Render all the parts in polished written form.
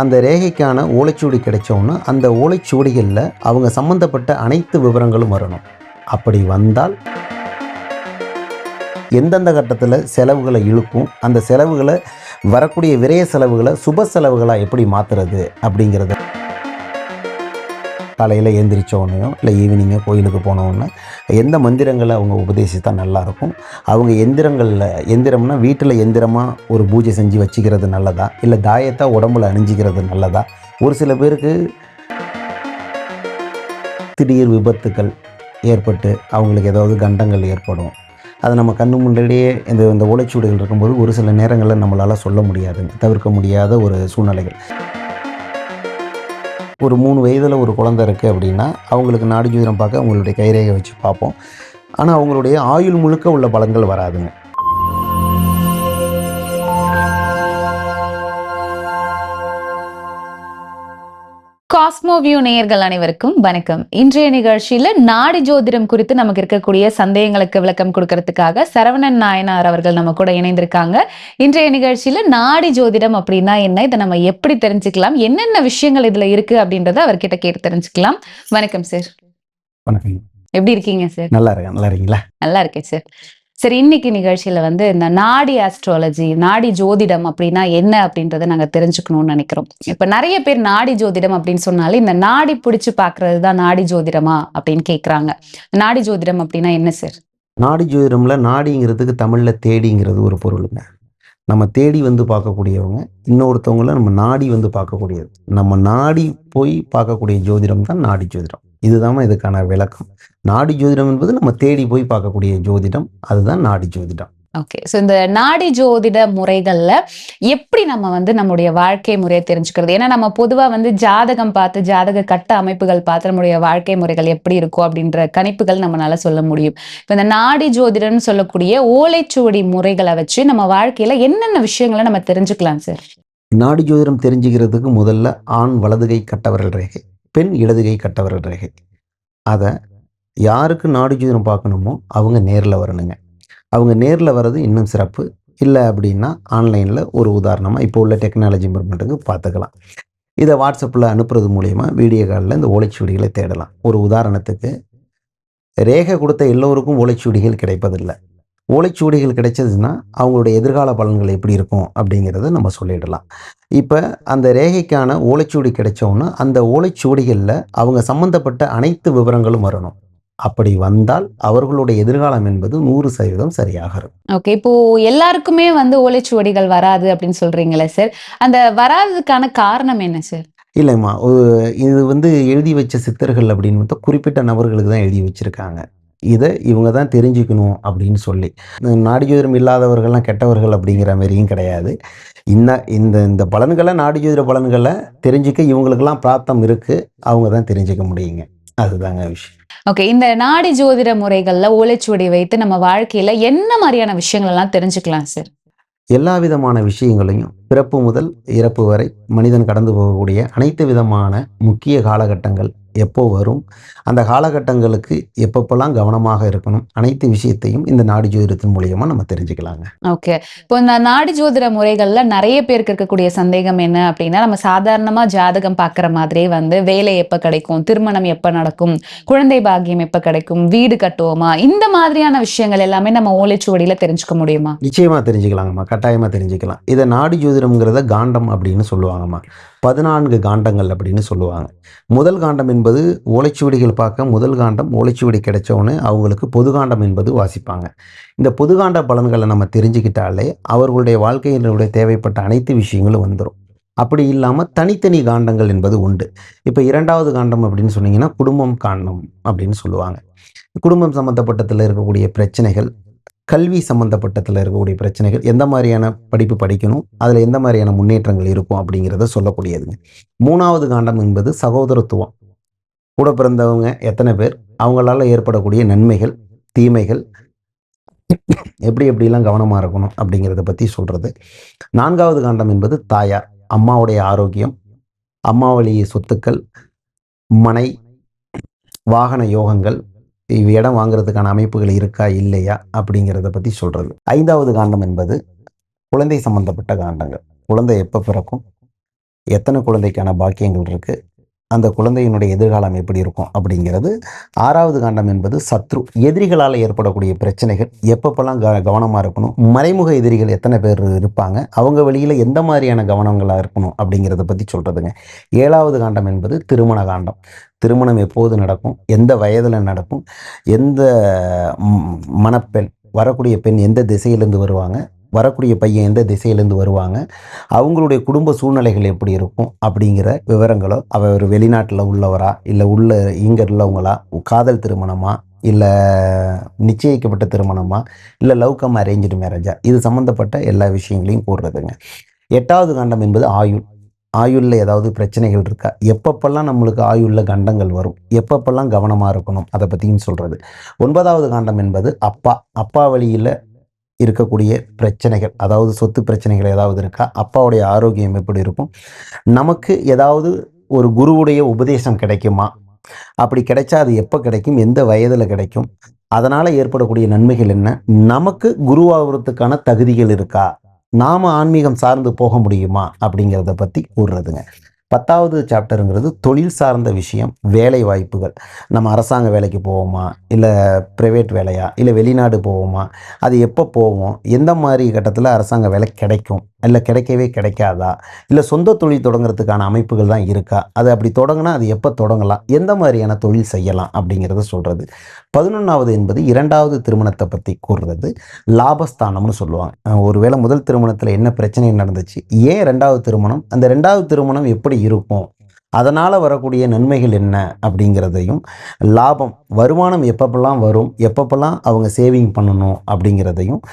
அந்த ரேகைக்கான ஓலைச்சுவடி கிடைச்சோன்னு அந்த ஓலைச்சுவடிகளில் அவங்க சம்மந்தப்பட்ட அனைத்து விவரங்களும் வரணும். அப்படி வந்தால் எந்தெந்த கட்டத்தில் செலவுகளை இழுக்கும், அந்த செலவுகளை வரக்கூடிய விரய செலவுகளை சுப செலவுகளாக எப்படி மாற்றுறது அப்படிங்கிறத காலையில் எழுந்திரிச்சோடனையோ இல்லை ஈவினிங்கோ கோயிலுக்கு போனோடனே எந்த மந்திரங்களை அவங்க உபதேசித்தா நல்லாயிருக்கும், அவங்க எந்திரம்னா வீட்டில் எந்திரமாக ஒரு பூஜை செஞ்சு வச்சுக்கிறது நல்லதா, இல்லை தாயத்தை உடம்புல அணிஞ்சிக்கிறது நல்லதா. ஒரு சில பேருக்கு திடீர் விபத்துக்கள் ஏற்பட்டு அவங்களுக்கு ஏதாவது கண்டங்கள் ஏற்படும். அது நம்ம கண்ணு முன்னாடியே இந்த ஓலைச்சுவடிகள் இருக்கும்போது ஒரு சில நேரங்களில் நம்மளால் சொல்ல முடியாதுங்க, தவிர்க்க முடியாத ஒரு சூழ்நிலைகள். ஒரு 3 வயதில் ஒரு குழந்தை இருக்குது அப்படின்னா அவங்களுக்கு நாடி ஜோதிடம் பார்க்க அவங்களுடைய கைரேகை வச்சு பார்ப்போம். ஆனால் அவங்களுடைய ஆயுள் முழுக்க உள்ள பலன்கள் வராதுங்க. காஸ்மோ வியூ நேயர்கள் அனைவருக்கும் வணக்கம். இன்றைய நிகழ்ச்சியில நாடி ஜோதிடம் குறித்து நமக்கு இருக்கக்கூடிய சந்தேகங்களுக்கு விளக்கம் கொடுக்கறதுக்காக சரவணன் நாயனார் அவர்கள் நம்ம கூட இணைந்திருக்காங்க. இன்றைய நிகழ்ச்சியில நாடி ஜோதிடம் அப்படின்னா என்ன, இதை நம்ம எப்படி தெரிஞ்சுக்கலாம், என்னென்ன விஷயங்கள் இதுல இருக்கு அப்படின்றத அவர்கிட்ட கேட்டு தெரிஞ்சுக்கலாம். வணக்கம் சார். வணக்கம். எப்படி இருக்கீங்க சார்? நல்லா இருக்கேன். நல்லா இருக்கீங்களா? நல்லா இருக்கேன் சார். சரி, இன்னைக்கு நிகழ்ச்சியில இந்த நாடி ஆஸ்ட்ராலஜி, நாடி ஜோதிடம் அப்படின்னா என்ன அப்படின்றத நாங்க தெரிஞ்சுக்கணும்னு நினைக்கிறோம். இப்ப நிறைய பேர் நாடி ஜோதிடம் அப்படின்னு சொன்னாலே இந்த நாடி பிடிச்சு பாக்குறது தான் நாடி ஜோதிடமா அப்படின்னு கேக்குறாங்க. நாடி ஜோதிடம் அப்படின்னா என்ன சார்? நாடி ஜோதிடம்ல நாடிங்கிறதுக்கு தமிழ்ல தேடிங்கிறது ஒரு பொருளுங்க. நம்ம தேடி வந்து பார்க்கக்கூடியவங்க, இன்னொருத்தவங்கள நம்ம நாடி வந்து பார்க்கக்கூடியது. நம்ம நாடி போய் பார்க்கக்கூடிய ஜோதிடம் தான் நாடி ஜோதிடம். இதுதான் இதுக்கான விளக்கம். நாடி ஜோதிடம் என்பது நம்ம தேடி போய் பார்க்கக்கூடிய ஜோதிடம், அதுதான் நாடி ஜோதிடம். ஓகே. ஸோ இந்த நாடி ஜோதிட முறைகள்ல எப்படி நம்ம நம்மளுடைய வாழ்க்கை முறையை தெரிஞ்சுக்கிறது? ஏன்னா நம்ம பொதுவா ஜாதகம் பார்த்து, ஜாதக கட்ட அமைப்புகள் பார்த்து நம்மளுடைய வாழ்க்கை முறைகள் எப்படி இருக்கும் அப்படின்ற கணிப்புகள் நம்மளால சொல்ல முடியும். இப்போ இந்த நாடி ஜோதிடம்னு சொல்லக்கூடிய ஓலைச்சுவடி முறைகளை வச்சு நம்ம வாழ்க்கையில என்னென்ன விஷயங்களை நம்ம தெரிஞ்சுக்கலாம் சார்? நாடி ஜோதிடம் தெரிஞ்சுக்கிறதுக்கு முதல்ல ஆண் வலதுகை கட்டவரல் ரேகை, பெண் இடதுகை கட்டவரல் ரேகை. அதை யாருக்கு நாடி ஜோதிடம் பார்க்கணுமோ அவங்க நேரில் வரணுங்க. அவங்க நேரில் வர்றது இன்னும் சிறப்பு. இல்லை அப்படின்னா ஆன்லைனில் ஒரு உதாரணமாக இப்போ உள்ள டெக்னாலஜி இம்ப்ரூவ்மெண்ட்டுக்கு பார்த்துக்கலாம். இதை வாட்ஸ்அப்பில் அனுப்புறது மூலயமா வீடியோ காலில் இந்த ஓலைச்சுவடிகளை தேடலாம். ஒரு உதாரணத்துக்கு, ரேகை கொடுத்த எல்லோருக்கும் ஓலைச்சுவடிகள் கிடைப்பதில்லை. ஓலைச்சுவடிகள் கிடைச்சதுன்னா அவங்களுடைய எதிர்கால பலன்கள் எப்படி இருக்கும் அப்படிங்கிறத நம்ம சொல்லிடலாம். இப்போ அந்த ரேகைக்கான ஓலைச்சுவடி கிடைச்சோன்னா அந்த ஓலைச்சுவடிகளில் அவங்க சம்மந்தப்பட்ட அனைத்து விவரங்களும் வரணும். அப்படி வந்தால் அவர்களுடைய எதிர்காலம் என்பது 100% சரியாக இருக்கும். ஓகே. இப்போ எல்லாருக்குமே ஓலைச்சுவடிகள் வராது அப்படின்னு சொல்றீங்களே சார், அந்த வராததுக்கான காரணம் என்ன சார்? இல்லைம்மா, இது எழுதி வச்ச சித்தர்கள் அப்படின்னு குறிப்பிட்ட நபர்களுக்கு தான் எழுதி வச்சிருக்காங்க. இதை இவங்க தான் தெரிஞ்சுக்கணும் அப்படின்னு சொல்லி. நாடி ஜோதிடம் இல்லாதவர்கள்லாம் கெட்டவர்கள் அப்படிங்கிற மாதிரியும் கிடையாது. இந்த பலன்களை, நாடி ஜோதிட பலன்களை தெரிஞ்சுக்க இவங்களுக்கெல்லாம் பிராப்தம் இருக்குது, அவங்க தான் தெரிஞ்சுக்க முடியுங்க. அதுதாங்க விஷயம். ஓகே. இந்த நாடி ஜோதிட முறைகள்ல ஓலைச்சுவடி வைத்து நம்ம வாழ்க்கையில என்ன மாதிரியான விஷயங்கள் எல்லாம் தெரிஞ்சுக்கலாம் சார்? எல்லா விதமான விஷயங்களையும், பிறப்பு முதல் இறப்பு வரை மனிதன் கடந்து போகக்கூடிய அனைத்து விதமான முக்கிய காலகட்டங்கள் எப்போ வரும், அந்த காலகட்டங்களுக்கு எப்பப்பெல்லாம் கவனமாக இருக்கணும், அனைத்து விஷயத்தையும் இந்த நாடி ஜோதிடத்தின் மூலியமா நம்ம தெரிஞ்சுக்கலாங்க. ஓகே. இப்போ இந்த நாடி ஜோதிட முறைகள்ல நிறைய பேருக்கு இருக்கக்கூடிய சந்தேகம் என்ன அப்படின்னா, நம்ம சாதாரணமா ஜாதகம் பார்க்குற மாதிரியே வேலை எப்ப கிடைக்கும், திருமணம் எப்ப நடக்கும், குழந்தை பாக்கியம் எப்ப கிடைக்கும், வீடு கட்டுவோமா, இந்த மாதிரியான விஷயங்கள் எல்லாமே நம்ம ஓலைச்சுவடியில தெரிஞ்சுக்க முடியுமா? நிச்சயமா தெரிஞ்சுக்கலாங்கம்மா, கட்டாயமா தெரிஞ்சுக்கலாம். இதை நாடி ஜோதிடம்ங்கிறத காண்டம் அப்படின்னு சொல்லுவாங்கம்மா. 14 காண்டங்கள் அப்படின்னு சொல்லுவாங்க. முதல் காண்டம் என்பது ஓலைச்சுவடிகள் பார்க்க முதல் காண்டம். ஓலைச்சுவடி கிடைச்சவொன்னே அவங்களுக்கு பொது காண்டம் என்பது வாசிப்பாங்க. இந்த பொதுகாண்ட பலன்களை நம்ம தெரிஞ்சுக்கிட்டாலே அவர்களுடைய வாழ்க்கையினுடைய தேவைப்பட்ட அனைத்து விஷயங்களும் வந்துடும். அப்படி இல்லாமல் தனித்தனி காண்டங்கள் என்பது உண்டு. இப்போ 2வது காண்டம் அப்படின்னு சொன்னீங்கன்னா குடும்பம் காண்டம் அப்படின்னு சொல்லுவாங்க. குடும்பம் சம்மந்தப்பட்டத்தில் இருக்கக்கூடிய பிரச்சனைகள், கல்வி சம்மந்தப்பட்டத்தில் இருக்கக்கூடிய பிரச்சனைகள், எந்த மாதிரியான படிப்பு படிக்கணும், அதில் எந்த மாதிரியான முன்னேற்றங்கள் இருக்கும் அப்படிங்கிறத சொல்லக்கூடியதுங்க. 3வது காண்டம் என்பது சகோதரத்துவம். கூட பிறந்தவங்க எத்தனை பேர், அவங்களால ஏற்படக்கூடிய நன்மைகள், தீமைகள், எப்படிலாம் கவனமாக இருக்கணும் அப்படிங்கிறத பற்றி சொல்கிறது. 4வது காண்டம் என்பது தாயார், அம்மாவுடைய ஆரோக்கியம், அம்மா வழி சொத்துக்கள், மனை, வாகன யோகங்கள், இடம் வாங்குறதுக்கான அமைப்புகள் இருக்கா இல்லையா அப்படிங்கிறத பற்றி சொல்கிறது. 5வது காண்டம் என்பது குழந்தை சம்பந்தப்பட்ட காண்டங்கள். குழந்தை எப்போ பிறக்கும், எத்தனை குழந்தைக்கான பாக்கியங்கள் இருக்குது, அந்த குழந்தையினுடைய எதிர்காலம் எப்படி இருக்கும் அப்படிங்கிறது. 6வது காண்டம் என்பது சத்ரு, எதிரிகளால் ஏற்படக்கூடிய பிரச்சனைகள், எப்பப்பெல்லாம் கவனமாக இருக்கணும், மறைமுக எதிரிகள் எத்தனை பேர் இருப்பாங்க, அவங்க வழியில் எந்த மாதிரியான கவனங்களாக இருக்கணும் அப்படிங்கிறத பற்றி சொல்கிறதுங்க. 7வது காண்டம் என்பது திருமண காண்டம். திருமணம் எப்போது நடக்கும், எந்த வயதில் நடக்கும், எந்த மணப்பெண், வரக்கூடிய பெண் எந்த திசையிலேருந்து வருவாங்க, வரக்கூடிய பையன் எந்த திசையிலேருந்து வருவாங்க, அவங்களுடைய குடும்ப சூழ்நிலைகள் எப்படி இருக்கும் அப்படிங்கிற விவரங்களோ, அவர் வெளிநாட்டில் உள்ளவரா, இல்லை இங்கே உள்ளவங்களா, காதல் திருமணமா, இல்லை நிச்சயிக்கப்பட்ட திருமணமா, இல்லை லவ் கம் அரேஞ்சு மேரேஜா, இது சம்மந்தப்பட்ட எல்லா விஷயங்களையும் கூறுறதுங்க. 8வது காண்டம் என்பது ஆயுள். ஆயுளில் ஏதாவது பிரச்சனைகள் இருக்கா, எப்பப்பெல்லாம் நம்மளுக்கு ஆயுளில் கண்டங்கள் வரும், எப்பப்பெல்லாம் கவனமாக இருக்கணும், அதை பற்றியும் சொல்கிறது. 9வது காண்டம் என்பது அப்பா வழியில் இருக்கக்கூடிய பிரச்சனைகள், அதாவது சொத்து பிரச்சனைகள் ஏதாவது இருக்கா, அப்பாவுடைய ஆரோக்கியம் எப்படி இருக்கும், நமக்கு ஏதாவது ஒரு குருவுடைய உபதேசம் கிடைக்குமா, அப்படி கிடைச்சா அது எப்போ கிடைக்கும், எந்த வயதில் கிடைக்கும், அதனால் ஏற்படக்கூடிய நன்மைகள் என்ன, நமக்கு குருவாகிறதுக்கான தகுதிகள் இருக்கா, நாம் ஆன்மீகம் சார்ந்து போக முடியுமா அப்படிங்கிறத பற்றி கூறுறதுங்க. 10வது சாப்டருங்கிறது தொழில் சார்ந்த விஷயம், வேலை வாய்ப்புகள். நம்ம அரசாங்க வேலைக்கு போவோமா, இல்லை ப்ரைவேட் வேலையா, இல்லை வெளிநாடு போவோமா, அது எப்போ போவோம், எந்த மாதிரி கட்டத்தில் அரசாங்க வேலை கிடைக்கும், இல்லை கிடைக்கவே கிடைக்காதா, இல்லை சொந்த தொழில் தொடங்குறதுக்கான அமைப்புகள் தான் இருக்கா, அது அப்படி தொடங்கினா அது எப்போ தொடங்கலாம், எந்த மாதிரியான தொழில் செய்யலாம் அப்படிங்கிறத சொல்கிறது. 11வது என்பது 2வது திருமணத்தை பற்றி கூறுறது, லாபஸ்தானம்னு சொல்லுவாங்க. ஒருவேளை முதல் திருமணத்தில் என்ன பிரச்சனை நடந்துச்சு, ஏன் 2வது திருமணம், அந்த 2வது திருமணம் எப்படி இருக்கும், அதனால் வரக்கூடிய நன்மைகள் என்ன அப்படிங்கிறதையும், லாபம் வருமானம் எப்பப்பெல்லாம் வரும், எப்பப்பெல்லாம் அவங்க சேவிங் பண்ணணும் அப்படிங்கிறதையும்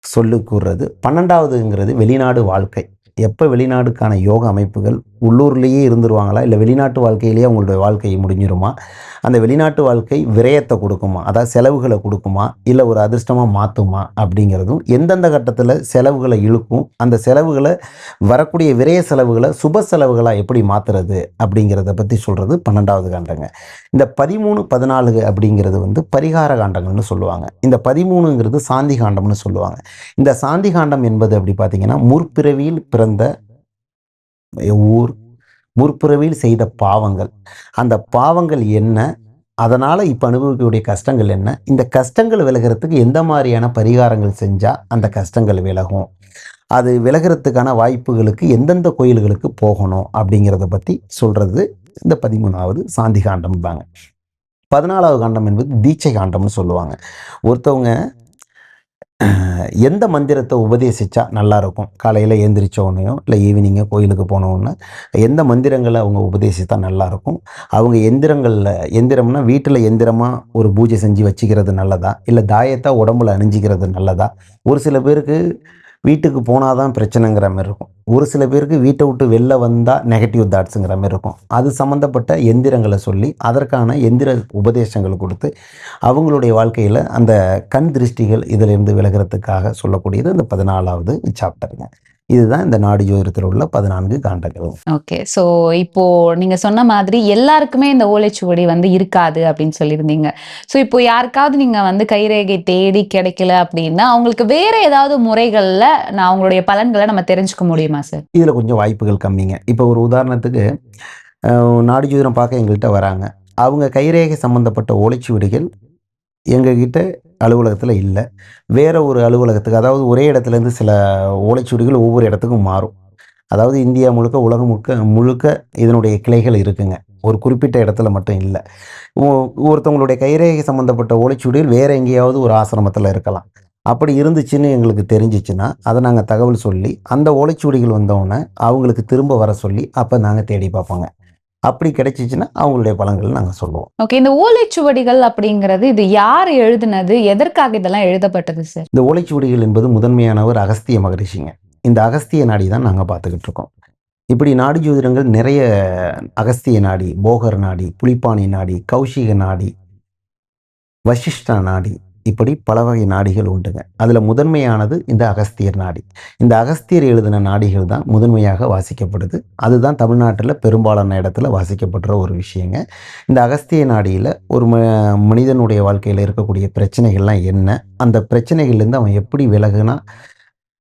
சொல்லி கூறுறது. 12வதுங்கிறது வெளிநாடு வாழ்க்கை. எப்போ வெளிநாடுக்கான யோக அமைப்புகள், உள்ளூர்லேயே இருந்துருவாங்களா, இல்லை வெளிநாட்டு வாழ்க்கையிலேயே அவங்களுடைய வாழ்க்கை முடிஞ்சிருமா, அந்த வெளிநாட்டு வாழ்க்கை விரயத்தை கொடுக்குமா, அதாவது செலவுகளை கொடுக்குமா, இல்லை ஒரு அதிர்ஷ்டமாக மாற்றுமா அப்படிங்கிறதும், எந்தெந்த கட்டத்தில் செலவுகளை இழுக்கும், அந்த செலவுகளை வரக்கூடிய விரய செலவுகளை சுப செலவுகளாக எப்படி மாற்றுறது அப்படிங்கிறத பற்றி சொல்கிறது 12வது காண்டங்க. இந்த 13, 14 அப்படிங்கிறது வந்து பரிகார காண்டங்கள்னு சொல்லுவாங்க. இந்த 13ங்கிறது சாந்தி காண்டம்னு சொல்லுவாங்க. இந்த சாந்தி காண்டம் என்பது அப்படி பார்த்தீங்கன்னா, முற்பிறவியில் பிறந்த முற்பிறவியில் செய்த பாவங்கள், அந்த பாவங்கள் என்ன, அதனால் இப்போ அனுபவிக்கக்கூடிய கஷ்டங்கள் என்ன, இந்த கஷ்டங்கள் விலகிறதுக்கு எந்த மாதிரியான பரிகாரங்கள் செஞ்சால் அந்த கஷ்டங்கள் விலகும், அது விலகிறதுக்கான வாய்ப்புகளுக்கு எந்தெந்த கோயில்களுக்கு போகணும் அப்படிங்கிறத பற்றி சொல்கிறது இந்த 13வது சாந்தி காண்டம்பாங்க. 14வது காண்டம் என்பது தீட்சை காண்டம்னு சொல்லுவாங்க. ஒருத்தவங்க எந்த மந்திரத்தை உபதேசித்தா நல்லாயிருக்கும், காலையில் எழுந்திரிச்சோடனையோ இல்லை ஈவினிங்கோ கோயிலுக்கு போனோன்னு எந்த மந்திரங்களை அவங்க உபதேசித்தா நல்லாயிருக்கும், அவங்க எந்திரம்னா வீட்டில் எந்திரமாக ஒரு பூஜை செஞ்சு வச்சுக்கிறது நல்லதா, இல்லை தாயத்தை உடம்புல அணிஞ்சிக்கிறது நல்லதா, ஒரு சில பேருக்கு வீட்டுக்கு போனால் தான் பிரச்சனைங்கிற மாதிரி இருக்கும், ஒரு சில பேருக்கு வீட்டை விட்டு வெளில வந்தால் நெகட்டிவ் தாட்ஸுங்கிற மாதிரி இருக்கும். அது சம்மந்தப்பட்ட எந்திரங்களை சொல்லி அதற்கான எந்திர உபதேசங்கள் கொடுத்து அவங்களுடைய வாழ்க்கையில் அந்த கண் திருஷ்டிகள் இதிலிருந்து விலகிறதுக்காக சொல்லக்கூடியது இந்த 14வது சாப்டருங்க. இதுதான் இந்த நாடி ஜோதிடத்தில் உள்ள 14 காண்டங்கள். ஓகே. ஸோ இப்போ நீங்க சொன்ன மாதிரி எல்லாருக்குமே இந்த ஓலைச்சுவடி வந்து இருக்காது அப்படின்னு சொல்லியிருந்தீங்க. ஸோ இப்போ யாருக்காவது நீங்க வந்து கைரேகை தேடி கிடைக்கல அப்படின்னா அவங்களுக்கு வேற ஏதாவது முறைகள்ல நான் அவங்களுடைய பலன்களை நம்ம தெரிஞ்சுக்க முடியுமா சார்? இதில் கொஞ்சம் வாய்ப்புகள் கம்மிங்க. இப்போ ஒரு உதாரணத்துக்கு நாடி ஜோதிடம் பார்க்க எங்கள்கிட்ட வராங்க, அவங்க கைரேகை சம்மந்தப்பட்ட ஓலைச்சுவடிகள் எங்ககிட்ட அலுவலகத்தில் இல்லை, வேறு ஒரு அலுவலகத்துக்கு, அதாவது ஒரே இடத்துலேருந்து சில ஓலைச்சுவடிகள் ஒவ்வொரு இடத்துக்கும் மாறும். அதாவது இந்தியா முழுக்க, உலகம் முழுக்க இதனுடைய கிளைகள் இருக்குங்க, ஒரு குறிப்பிட்ட இடத்துல மட்டும் இல்லை. ஒருத்தவங்களுடைய கைரேகை சம்மந்தப்பட்ட ஓலைச்சுவடிகள் வேறு எங்கேயாவது ஒரு ஆசிரமத்தில் இருக்கலாம். அப்படி இருந்துச்சுன்னு எங்களுக்கு தெரிஞ்சிச்சுன்னா அதை நாங்கள் தகவல் சொல்லி அந்த ஓலைச்சுவடிகள் வந்தோடனே அவங்களுக்கு திரும்ப வர சொல்லி அப்போ நாங்கள் தேடி பார்ப்போங்க. அப்படி கிடைச்சிச்சுன்னா அவங்களுடைய பலன்கள் நாங்கள் சொல்லுவோம். ஓகே. இந்த ஓலைச்சுவடிகள் அப்படிங்கிறது இது யார் எழுதுனது, எதற்காக இதெல்லாம் எழுதப்பட்டது சார்? இந்த ஓலைச்சுவடிகள் என்பது முதன்மையானவர் அகஸ்திய மகரிஷிங்க. இந்த அகஸ்திய நாடி தான் நாங்கள் பார்த்துக்கிட்டு இருக்கோம். இப்படி நாடி ஜோதிடங்கள் நிறைய, அகஸ்திய நாடி, போகர் நாடி, புலிப்பாணி நாடி, கௌஷிக நாடி, வசிஷ்ட நாடி, இப்படி பல வகை நாடிகள் உண்டுங்க. அதில் முதன்மையானது இந்த அகஸ்தியர் நாடி. இந்த அகஸ்தியர் எழுதின நாடிகள் தான் முதன்மையாக வாசிக்கப்படுது. அதுதான் தமிழ்நாட்டில் பெரும்பாலான இடத்துல வாசிக்கப்படுற ஒரு விஷயங்க. இந்த அகஸ்திய நாடியில் ஒரு மனிதனுடைய வாழ்க்கையில் இருக்கக்கூடிய பிரச்சனைகள்லாம் என்ன, அந்த பிரச்சனைகள்லேருந்து அவன் எப்படி விலகுனா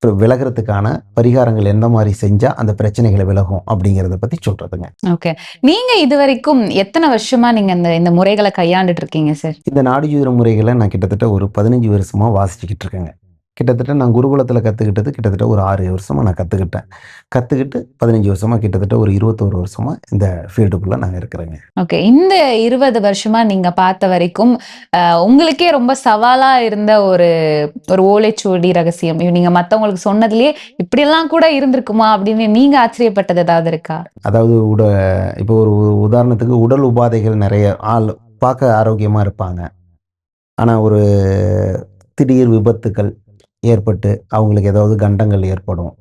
விலகிறதுக்கான பரிகாரங்கள் எந்த மாதிரி செஞ்சா அந்த பிரச்சனைகளை விலகும் அப்படிங்கிறத பத்தி சொல்றதுங்க. ஓகே. நீங்க இதுவரைக்கும் எத்தனை வருஷமா நீங்க இந்த முறைகளை கையாண்டுட்டு இருக்கீங்க சார்? இந்த நாடி ஜோதிட முறைகளை நான் கிட்டத்தட்ட ஒரு 15 வருஷமா வாசிச்சுக்கிட்டு இருக்கேங்க. கிட்டத்தட்ட நான் குருகுலத்தில் கற்றுக்கிட்டது கிட்டத்தட்ட ஒரு 6 வருஷமா நான் கற்றுக்கிட்டேன். கற்றுக்கிட்டு 15 வருஷமா கிட்டத்தட்ட ஒரு 21 வருஷமா இந்த ஃபீல்டுக்குள்ளே நாங்கள் இருக்கிறேங்க. ஓகே. இந்த 20 வருஷமா நீங்க பார்த்த வரைக்கும் உங்களுக்கே ரொம்ப சவாலா இருந்த ஒரு ஓலைச்சுவடி ரகசியம் நீங்க மத்தவங்களுக்கு சொன்னதுலயே இப்படியெல்லாம் கூட இருந்திருக்குமா அப்படின்னு நீங்க ஆச்சரியப்பட்டது ஏதாவது இருக்கா? அதாவது இப்போ ஒரு உதாரணத்துக்கு உடல் உபாதைகள் நிறைய ஆள் பார்க்க ஆரோக்கியமாக இருப்பாங்க. ஆனால் ஒரு திடீர் விபத்துக்கள் ஏற்பட்டு அவங்களுக்கு ஏதாவது கண்டங்கள் ஏற்படும்.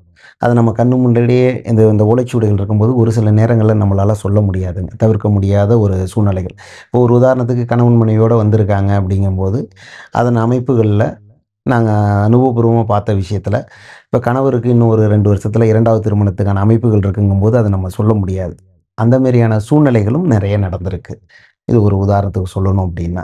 அது நம்ம கண்ணு முன்னாடியே இந்த ஓலைச்சுவடிகள் இருக்கும்போது ஒரு சில நேரங்களில் நம்மளால் சொல்ல முடியாதுங்க. தவிர்க்க முடியாத ஒரு சூழ்நிலைகள். இப்போ ஒரு உதாரணத்துக்கு கணவன் மனைவியோடு வந்திருக்காங்க அப்படிங்கும்போது அதன் அமைப்புகளில் நாங்கள் அனுபவபூர்வமாக பார்த்த விஷயத்தில் இப்போ கணவருக்கு இன்னும் ஒரு 2 வருஷத்தில் 2வது திருமணத்துக்கான அமைப்புகள் இருக்குங்கும்போது அதை நம்ம சொல்ல முடியாது. அந்த மாதிரியான சூழ்நிலைகளும் நிறைய நடந்திருக்கு. இது ஒரு உதாரணத்துக்கு சொல்லணும் அப்படின்னா,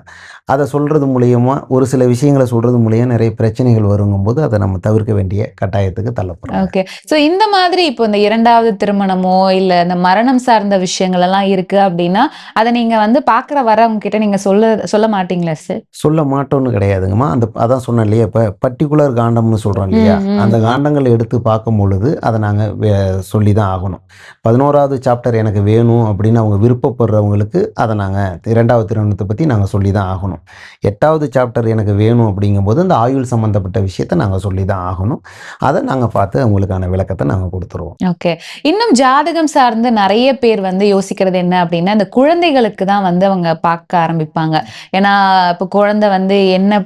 அதை சொல்கிறது மூலியமா ஒரு சில விஷயங்களை சொல்கிறது மூலியம் நிறைய பிரச்சனைகள் வருங்கும்போது அதை நம்ம தவிர்க்க வேண்டிய கட்டாயத்துக்கு தள்ளப்படுறோம். ஓகே. ஸோ இந்த மாதிரி இப்போ இந்த 2வது திருமணமோ இல்லை இந்த மரணம் சார்ந்த விஷயங்கள் எல்லாம் இருக்கு அப்படின்னா அதை நீங்க பார்க்குற வரவங்க கிட்ட நீங்க சொல்ல மாட்டீங்களா சார்? சொல்ல மாட்டோன்னு கிடையாதுங்கம்மா. அதான் சொன்னேன் இல்லையா, இப்போ பர்டிகுலர் காண்டம்னு சொல்கிறோம் இல்லையா, அந்த காண்டங்களை எடுத்து பார்க்கும் பொழுது அதை நாங்கள் சொல்லி தான் ஆகணும். 11வது சாப்டர் எனக்கு வேணும் அப்படின்னு அவங்க விருப்பப்படுறவங்களுக்கு அதை நாங்கள் 2வது திருமணத்தை பற்றி நாங்கள் சொல்லி தான் ஆகணும். 8வது சாப்டர் எனக்கு வேணும் அப்படிங்கும்போது அந்த ஆயுள் சம்மந்தப்பட்ட விஷயத்தை நாங்கள் சொல்லி தான் ஆகணும். அதை நாங்கள் பார்த்து அவங்களுக்கான விளக்கத்தை நாங்கள் கொடுத்துருவோம். ஓகே. இன்னும் ஜாதகம் சார்ந்து நிறைய பேர் யோசிக்கிறது என்ன அப்படின்னா இந்த குழந்தைகளுக்கு தான் அவங்க பார்க்க ஆரம்பிப்பாங்க. ஏன்னா இப்போ குழந்தை என்ன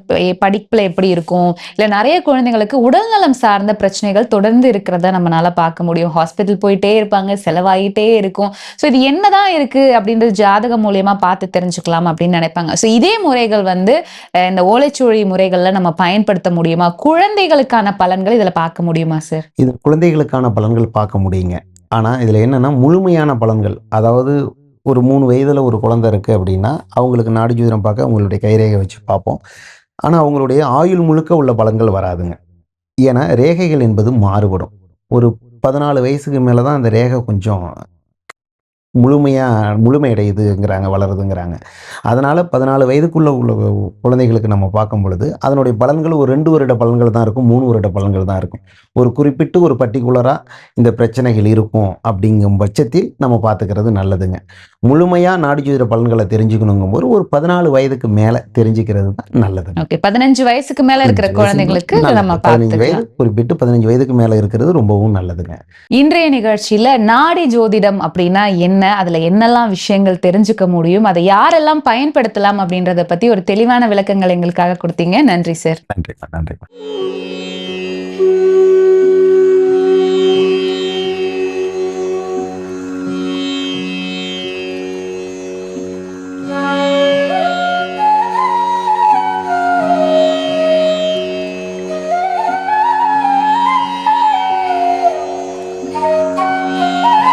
படிப்புல எப்படி இருக்கும், இல்லை நிறைய குழந்தைங்களுக்கு உடல்நலம் சார்ந்த பிரச்சனைகள் தொடர்ந்து இருக்கிறத நம்மளால பார்க்க முடியும். ஹாஸ்பிட்டல் போயிட்டே இருப்பாங்க, செலவாகிட்டே இருக்கும். ஸோ இது என்னதான் இருக்கு அப்படின்றது ஜாதகம் மூலியமா பார்த்து தெரிஞ்சுக்கலாம் அப்படின்னு நினைப்பாங்க. ஸோ இதே முறைகள் இந்த ஓலைச்சுவடி முறைகள்ல நம்ம பயன்படுத்த முடியுமா? குழந்தைகளுக்கான பலன்கள் இதுல பார்க்க முடியுமா சார்? இது குழந்தைகளுக்கான பலன்கள் பார்க்க முடியுங்க. ஆனால் இதில் என்னன்னா முழுமையான பலன்கள், அதாவது ஒரு 3 வயதில் ஒரு குழந்தை இருக்குது அப்படின்னா அவங்களுக்கு நாடி ஜோதிடம் பார்க்க அவங்களுடைய கைரேகை வச்சு பார்ப்போம். ஆனால் அவங்களுடைய ஆயுள் முழுக்க உள்ள பலன்கள் வராதுங்க. ஏன்னா ரேகைகள் என்பது மாறுபடும். ஒரு 14 வயசுக்கு மேலே தான் அந்த ரேகை கொஞ்சம் முழுமையடையுதுங்கிறாங்க, வளருதுங்கிறாங்க. அதனால் 14 வயதுக்குள்ள உள்ள குழந்தைகளுக்கு நம்ம பார்க்கும் பொழுது அதனுடைய பலன்கள் ஒரு 2 வருட பலன்கள் தான் இருக்கும், 3 வருட பலன்கள் தான் இருக்கும். ஒரு குறிப்பிட்டு ஒரு பர்டிகுலராக இந்த பிரச்சனைகள் இருக்கும் அப்படிங்கும் பட்சத்தில் நம்ம பார்த்துக்கிறது நல்லதுங்க. முழுமையாக நாடி ஜோதிட பலன்களை தெரிஞ்சுக்கணுங்கும்போது ஒரு 14 வயதுக்கு மேலே தெரிஞ்சுக்கிறது தான் நல்லதுங்க. ஓகே. 15 வயசுக்கு மேலே இருக்கிற குழந்தைங்களுக்கு நம்ம 15 வயது குறிப்பிட்டு 15 வயதுக்கு மேலே இருக்கிறது ரொம்பவும் நல்லதுங்க. இன்றைய நிகழ்ச்சியில் நாடி ஜோதிடம் அப்படின்னா என்ன, அதுல என்னெல்லாம் விஷயங்கள் தெரிஞ்சுக்க முடியும், அதை யாரெல்லாம் பயன்படுத்தலாம் அப்படின்றத பத்தி ஒரு தெளிவான விளக்கங்கள் எங்களுக்காக கொடுத்தீங்க. நன்றி சார். நன்றி.